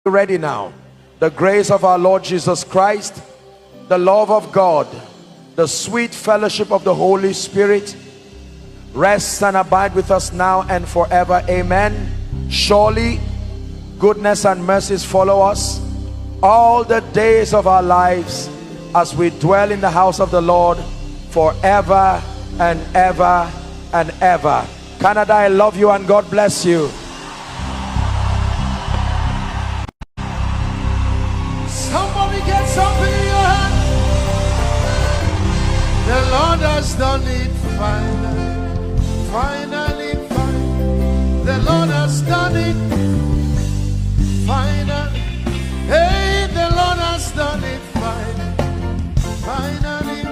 Ready now. The grace of our Lord Jesus Christ, the love of God, the sweet fellowship of the Holy Spirit rests and abide with us now and forever. Amen. Surely goodness and mercies follow us all the days of our lives as we dwell in the house of the Lord forever and ever and ever. Canada, I love you and God bless you. Somebody get something in your hand. The Lord has done it finally, finally, finally. The Lord has done it finally. Hey, the Lord has done it finally, finally.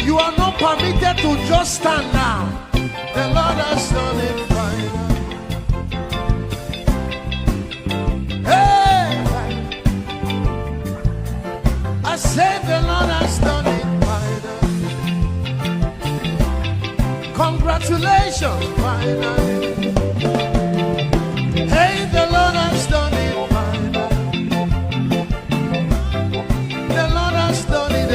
You are not permitted to just stand now. The Lord has done it finally. I said the Lord has done it finally. Congratulations, finally. Hey, the Lord has done it finally. The Lord has done it.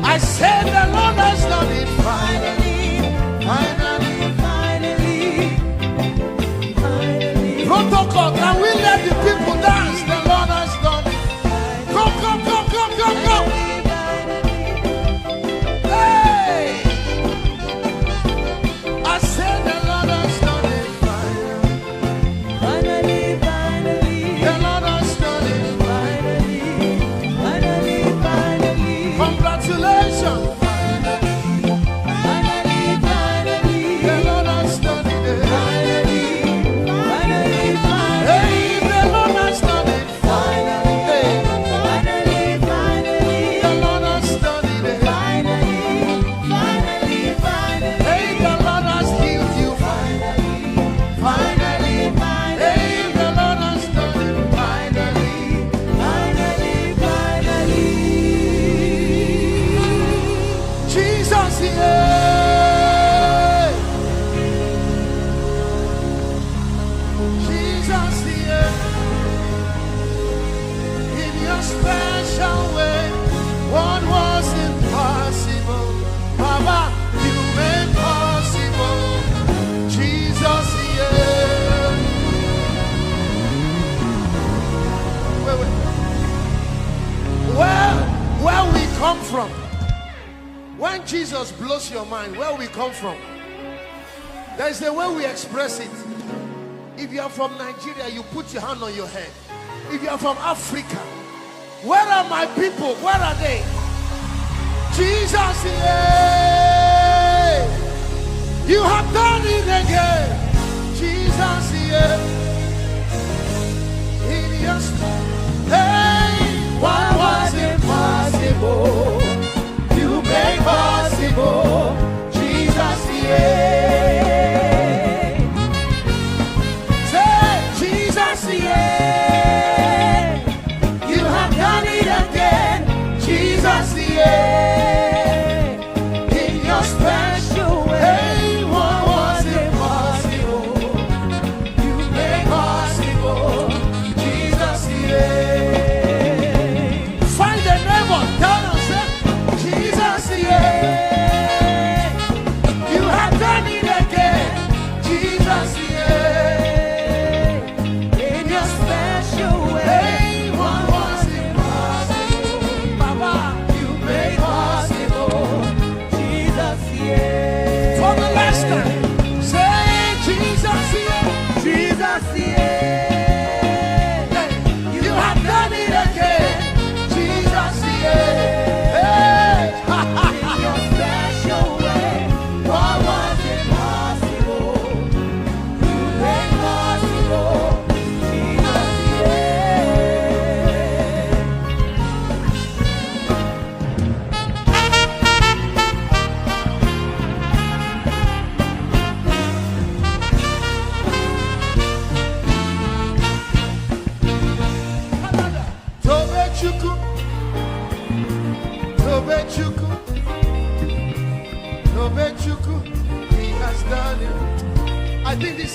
I said the Lord has done it finally. Finally, finally. Protocol, can we let the people dance? The Lord has done it. Go, go, go, go, go, go. Hey! I said the Lord has done it finally. Finally, the Lord has done it finally. Congratulations. Finally, the Lord has done it finally. Hey, the Lord has done it finally. The Lord has done it finally. Hey, the Lord has healed you finally. Hey, the Lord has done it finally. Jesus, yeah. Jesus, yeah. In your special way, what was impossible, Baba, you made possible. Jesus, yeah. Where we come from, when Jesus blows your mind, where we come from, there's the way we express it. If you are from Nigeria, you put your hand on your head. If you are from Africa, where are my people? Where are they? Jesus, yeah. You have done it again. Jesus, yeah. In your hey, what was impossible, you made possible. Jesus, yeah. Say, Jesus, yeah. You have done it again. Jesus, yeah. In your special way, what was impossible.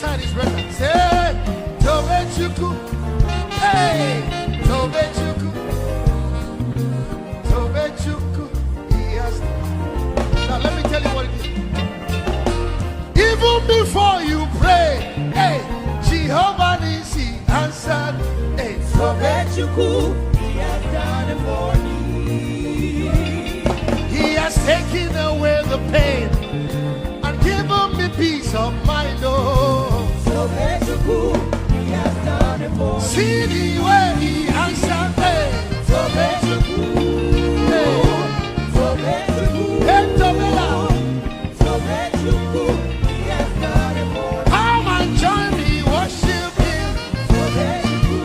side is better. Say, Tobechuku. Hey, Tobechuku. Tobechuku. Yes. Now let me tell you what it is. Even before you pray, hey, Jehovah Nissi answered. Hey, Tobechuku, he has done it for me. He has taken away the pain and given me peace of mind. Oh, Tobechuku, he has done it for me. see the way he answered. Hey, Tobechuku, hey, Tobechuku, hey, Tobela. Tobechuku, he has done it for me. Come and join me, worship him. Tobechuku,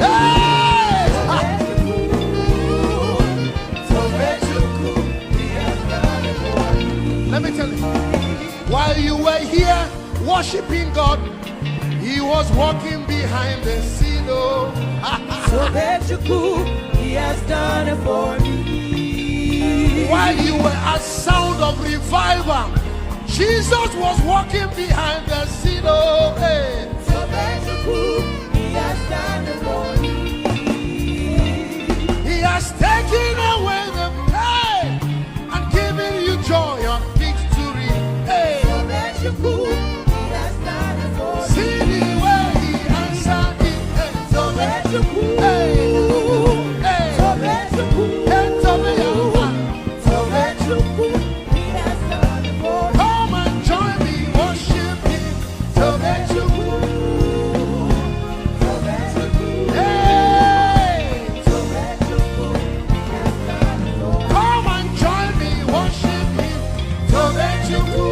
Hey, Tobechuku, he has done it for me. let me tell you, while you were here worshiping God, he was walking behind the scene. Oh, Tobechuku, he has done it for me. while you were at sound of revival, Jesus was walking behind the scene. Oh, hey. Tobechuku, he has done it for me. He has taken away the pain and given you joy of victory. Hey, Tobechuku, he has done it for me. see the way he answered it. Hey, Tobechuku, hey, hey, Tobechuku, hey, Tobechuku. Tobechuku, he has done it for me. Come and join me, worship him. Tobechuku. Tobechuku, Hey, Tobechuku, he has done it for me. come and join me, worship him. Tobechuku.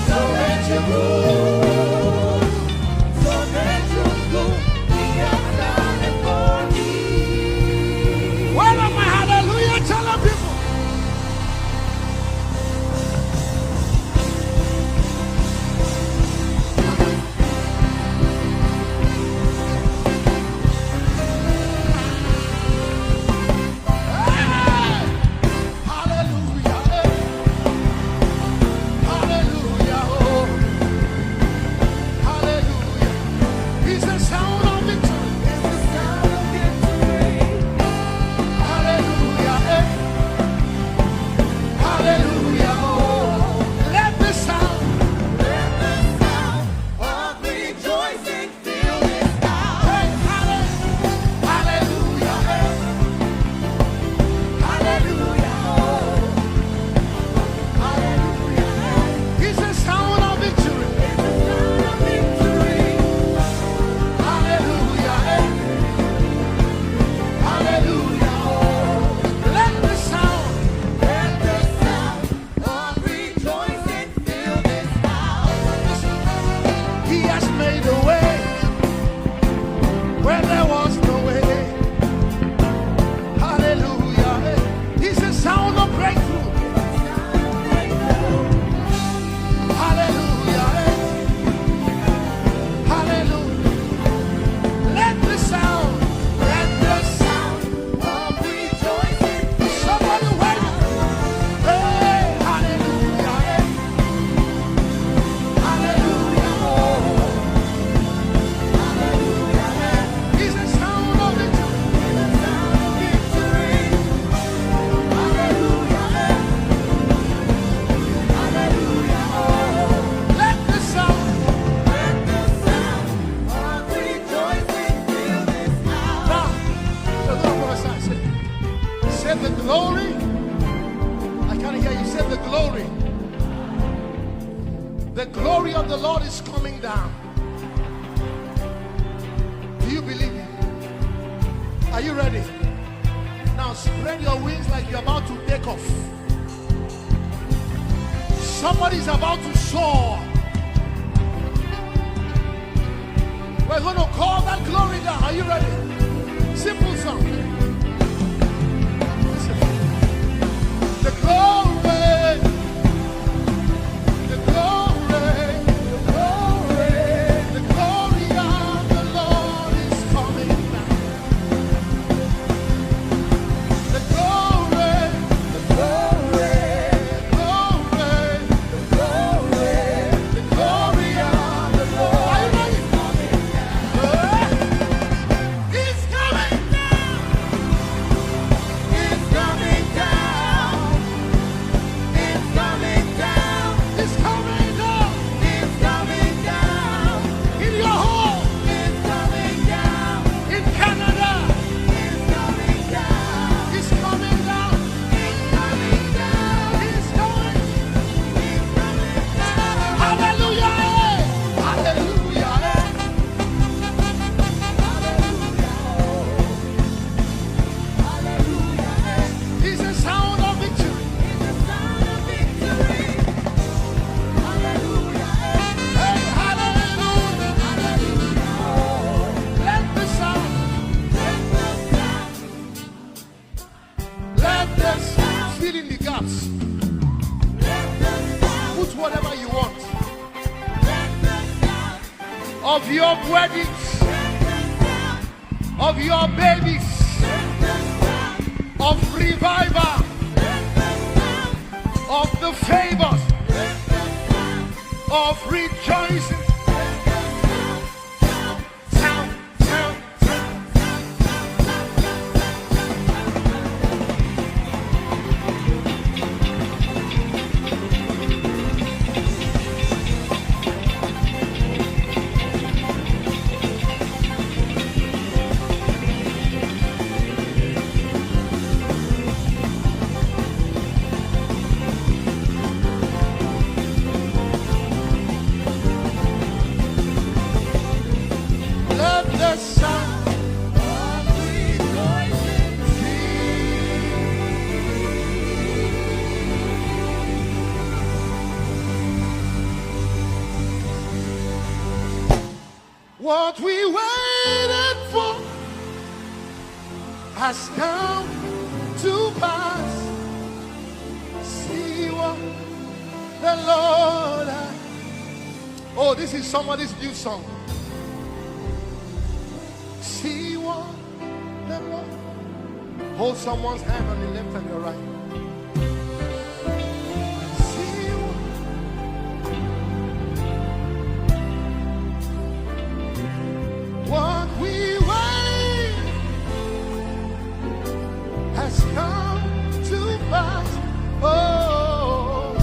Tobechuku. Tobechuku, he has done it for me. Where are my hallelujah telling people? Hey! Hallelujah. Hey! Hallelujah. Oh. Hallelujah. He's the sound of victory. It's the sound of victory. Hallelujah. Hey! Hallelujah. Oh. Let the sound. Let the sound of rejoicing fill this house. Hey, hallelujah. Hey. Hallelujah, hallelujah. He's the sound of victory. It's the sound of victory. Hallelujah. Hey. Hallelujah. Let the sound. Let the sound of rejoicing fill this house. He has made a way where there was no way. Hallelujah. Hey. He's the sound of breakthrough. Hallelujah. Hey. Hallelujah. Let the sound. Let the sound. Of rejoicing fill Somebody wait. Hey. Hallelujah. Hey. Hallelujah. He's the sound of victory. victory. Hallelujah, hallelujah. Let the sound. Let the sound of rejoicing fill this house. Now, the Lord prophesied, say the glory. I can't hear you. Say the glory. The glory of the Lord is coming down. Do you believe it? Are you ready? Now spread your wings like you're about to take off. Somebody's about to soar. We're going to call that glory down. Are you ready? Simple song. Listen. The glory, the glory, the glory, the glory of the Lord is coming down. The glory, the glory, the glory, the glory, the glory of your weddings, of your babies, of revival, of the favors, of rejoicing. What we waited for has come to pass. See what the Lord has. Oh, this is somebody's new song. See what the Lord. Hold someone's hand on the left and the right. What we wait has come to pass. Oh,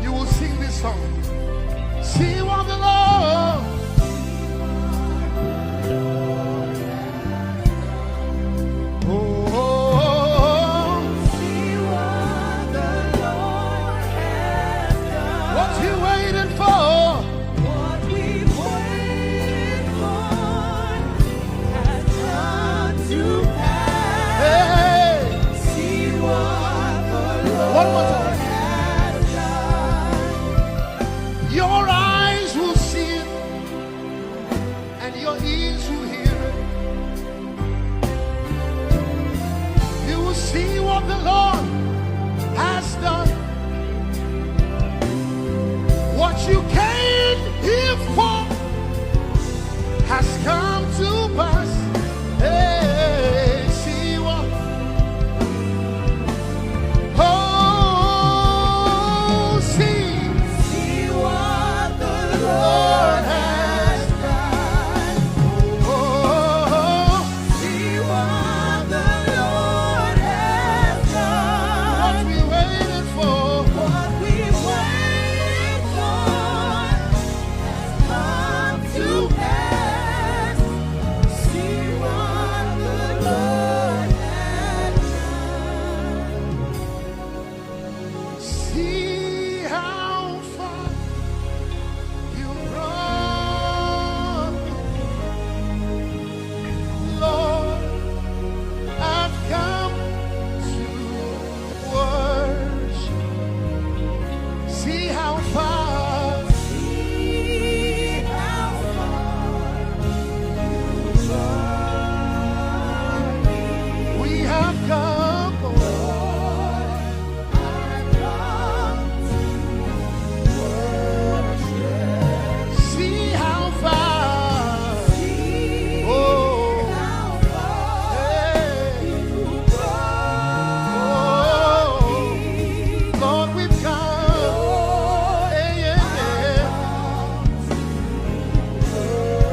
you will sing this song. See what the Lord. Oh, see what the Lord has done. What you waiting for? One more time. Your eyes will see it, and your ears will hear it. You will see what the Lord has done. What you came here for has come to pass. Hey, see what? Oh, see what the Lord has done. Oh, see what the Lord has done. What we waited for, what we waited for, has come to pass. See what the Lord has done. See how far you brought me. Lord, I've come to worship. See how far, see how far you brought me. We have come, Lord, I've come to worship. See how far, see how far you brought me. Lord, we've come, yeah, yeah, yeah.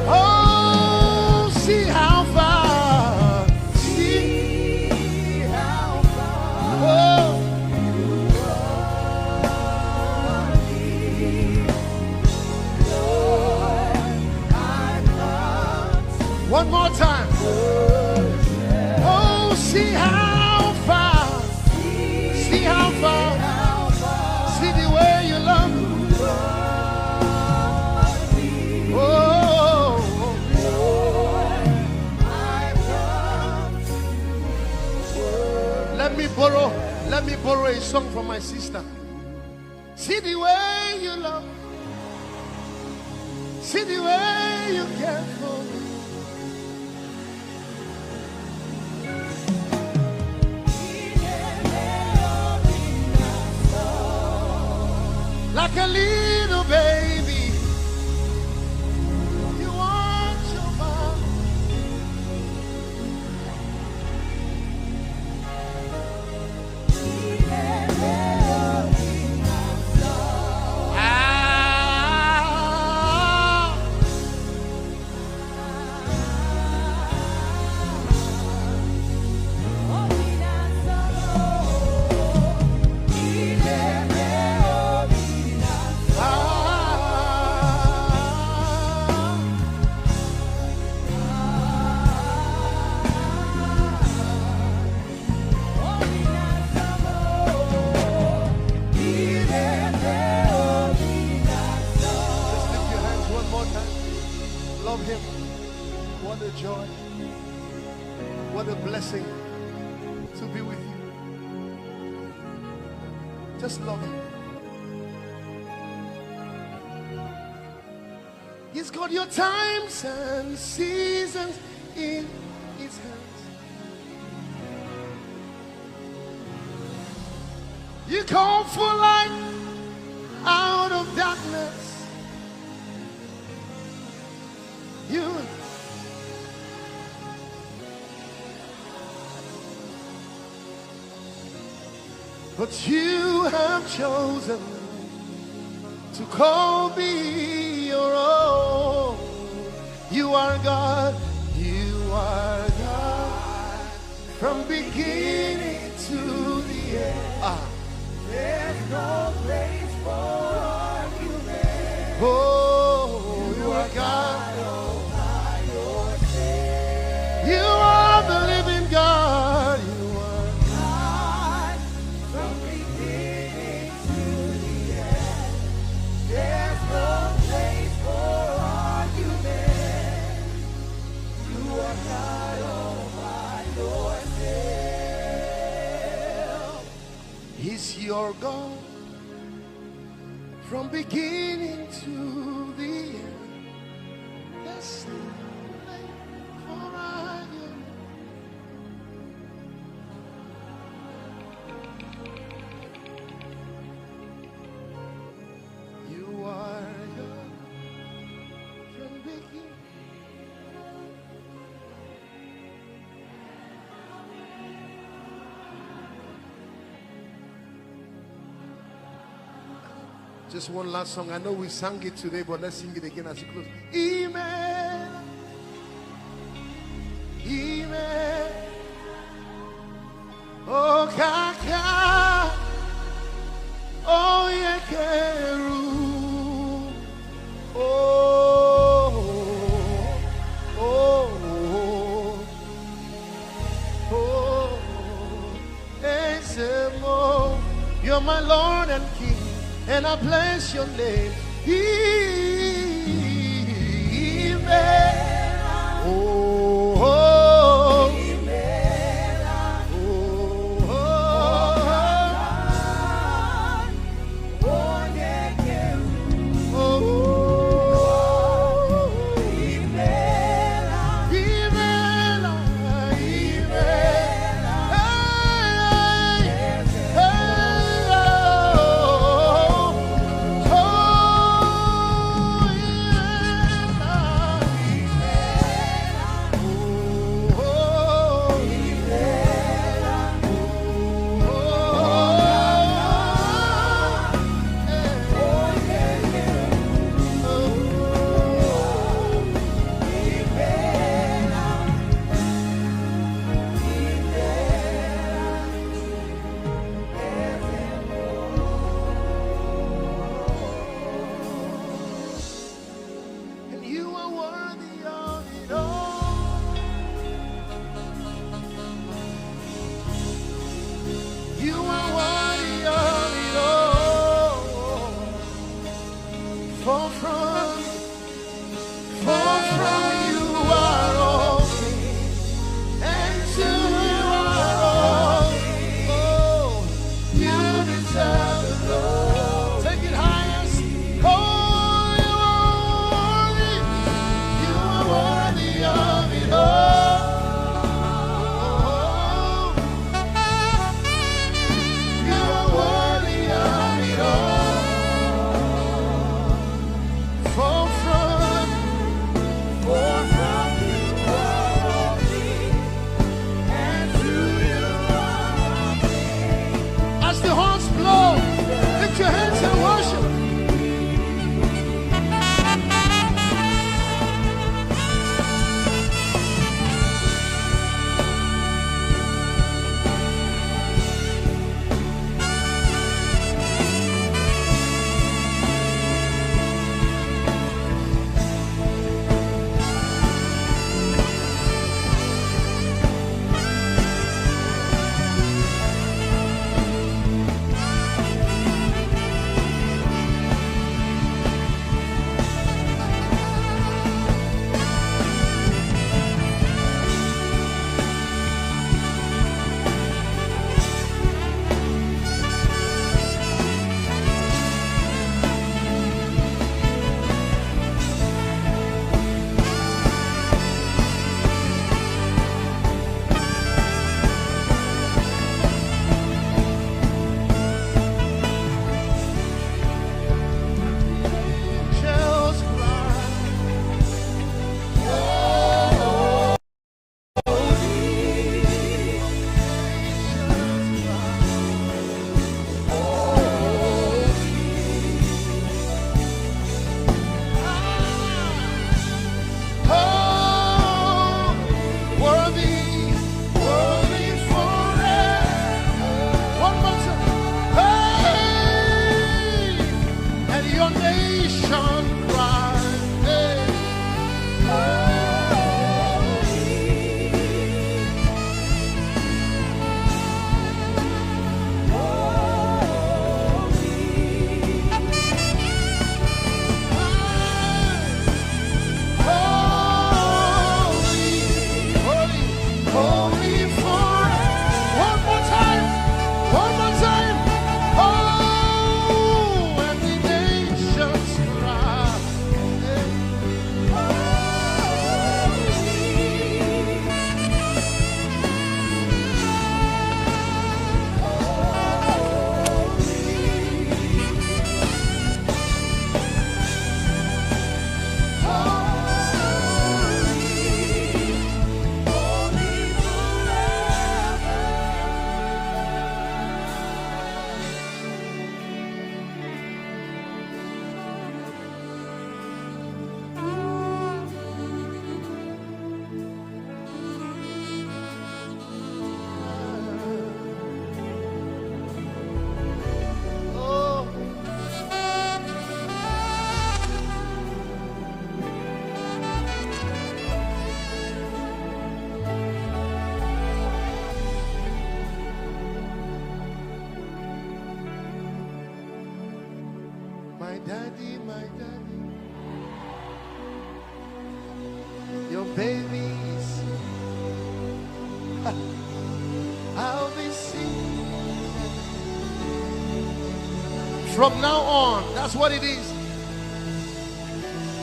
Oh, see how far, see how far, oh, you brought me. Lord, I've come to one more time. Oh, see how far, see how far, see the way you love me. Oh, let me borrow a song from my sister. See the way you love, see the way you care for me. Like a little baby. love him. What a joy. What a blessing to be with you. Just love him. He's got your times and seasons in his hands. You call for light out of darkness. But you have chosen to call me your own. You are God, you are God, from beginning to the end. There's no place for argument. Oh, you are God. All by yourself. You are the living God. You are God, from beginning to the end. There's no place for argument. You are God all by yourself. He's your God from beginning to the end. There's no place for argument. You are God from beginning. Just one last song. I know we sang it today, but let's sing it again as we close. Amen. Amen. Oh, Kaka. Oh, Yekeru. Oh, oh, oh, oh. Esemo. You're my Lord and King, and I bless your name. Amen. Oh, oh, nation cry. Holy forever. One more time. One more time. Oh, and the nations cry. Oh. My daddy, your babies, I'll be singing. From now on, that's what it is.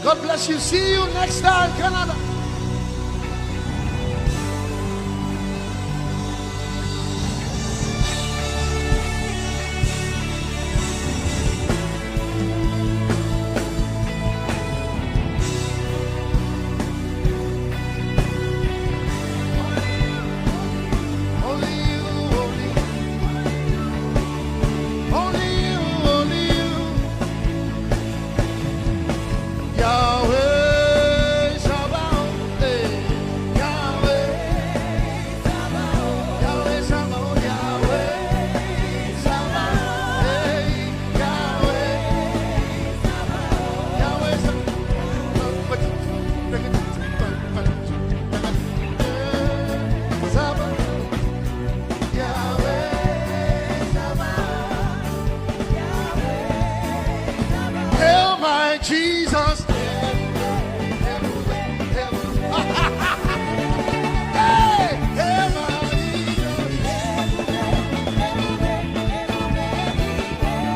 God bless you. See you next time, Canada. Only you, only you, only you. Yahweh Sabaoth, Yahweh Sabaoth, Yahweh Sabaoth, Yahweh Sabaoth, Yahweh Sabaoth, Yahweh Hail my Jesus. Hey, hail my Jesus.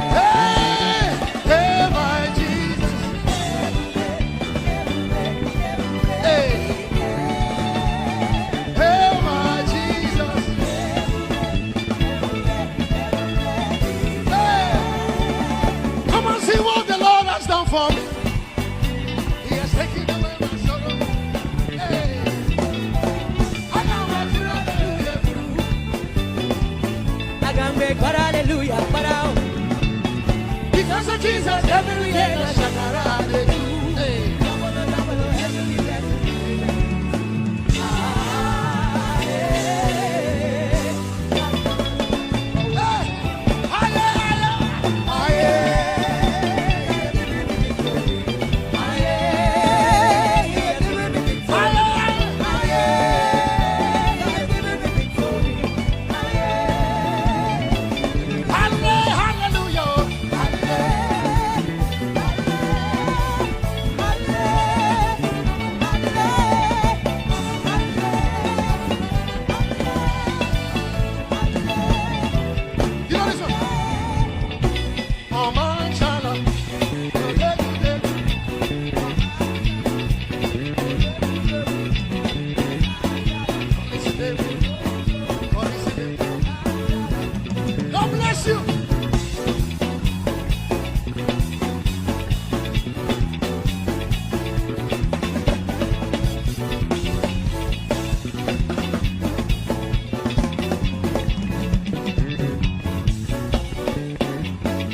Hey, hail my Jesus. Hey, hail my Jesus. Hey, come and see what the Lord has done for me. He has taken away my sorrow. Hey, I got my hallelujah. I can make hallelujah, but Because of Jesus, every day I shall